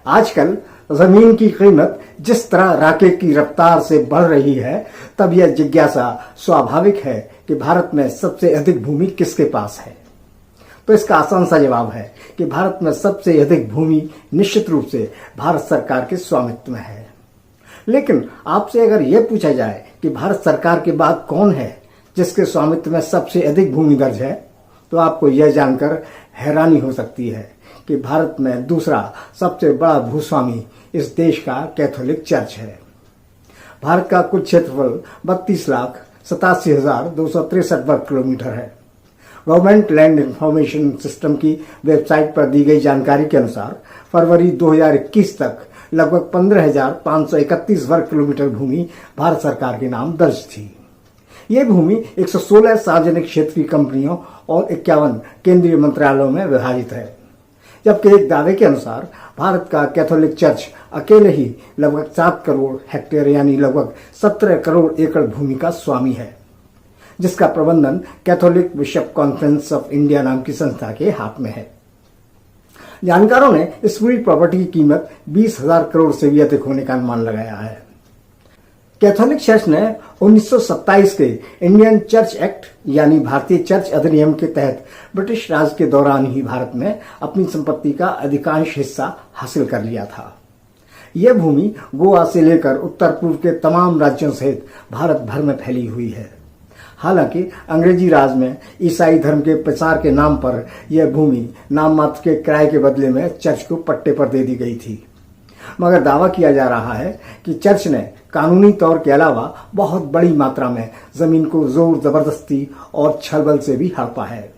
आजकल जमीन की कीमत जिस तरह रॉकेट की रफ्तार से बढ़ रही है, तब यह जिज्ञासा स्वाभाविक है कि भारत में सबसे अधिक भूमि किसके पास है। तो इसका आसान सा जवाब है कि भारत में सबसे अधिक भूमि निश्चित रूप से भारत सरकार के स्वामित्व में है। लेकिन आपसे अगर यह पूछा जाए कि भारत सरकार के बाद कौन है जिसके स्वामित्व में सबसे अधिक भूमि दर्ज है, तो आपको यह जानकर हैरानी हो सकती है कि भारत में दूसरा सबसे बड़ा भूस्वामी इस देश का कैथोलिक चर्च है। भारत का कुल क्षेत्रफल 32,87,263 वर्ग किलोमीटर है। गवर्नमेंट लैंड इंफॉर्मेशन सिस्टम की वेबसाइट पर दी गई जानकारी के अनुसार फरवरी 2021 तक लगभग 15,531 वर्ग किलोमीटर भूमि भारत सरकार के नाम दर्ज थी। ये भूमि 116 सार्वजनिक क्षेत्रीय कंपनियों और 51 केंद्रीय मंत्रालयों में विभाजित है, जबकि एक दावे के अनुसार भारत का कैथोलिक चर्च अकेले ही लगभग 7 करोड़ हेक्टेयर यानी लगभग 17 करोड़ एकड़ भूमि का स्वामी है, जिसका प्रबंधन Catholic bishop conference of India नाम की संस्था के हाथ में है। जानकारों ने इस पूरी प्रॉपर्टी की कीमत 20,000 करोड़ से भी अधिक होने का अनुमान लगाया है। कैथोलिक चर्च ने 1927 के इंडियन चर्च एक्ट यानी भारतीय चर्च अधिनियम के तहत ब्रिटिश राज के दौरान ही भारत में अपनी संपत्ति का अधिकांश हिस्सा हासिल कर लिया था। यह भूमि गोवा से लेकर उत्तर पूर्व के तमाम राज्यों सहित भारत भर में फैली हुई है। हालांकि अंग्रेजी राज में ईसाई धर्म के प्रचार के नाम पर यह भूमि नाम मात्र के किराए के बदले में चर्च को पट्टे पर दे दी गई थी, मगर दावा किया जा रहा है कि चर्च ने कानूनी तौर के अलावा बहुत बड़ी मात्रा में जमीन को जोर जबरदस्ती और छलबल से भी हड़पा है।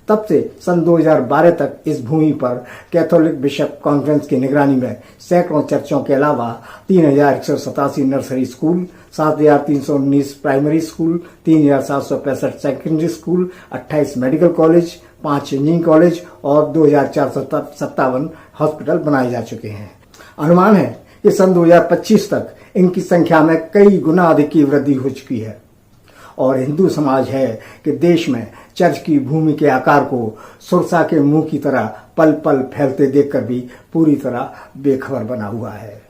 तब से सन 2012 तक इस भूमि पर कैथोलिक बिशप कॉन्फ्रेंस की निगरानी में सैकड़ों चर्चों के अलावा 3,187 nursery school, 7,319 primary school, 3,765 secondary school, 28 medical college, 5 engineering college और 2,457 हॉस्पिटल बनाए जा चुके हैं। अनुमान है कि सन 2025 तक इनकी संख्या में कई गुना अधिक की वृद्धि हो चुकी है। और हिंदू समाज है कि देश में चर्च की भूमि के आकार को सुरसा के मुंह की तरह पल पल फैलते देखकर भी पूरी तरह बेखबर बना हुआ है।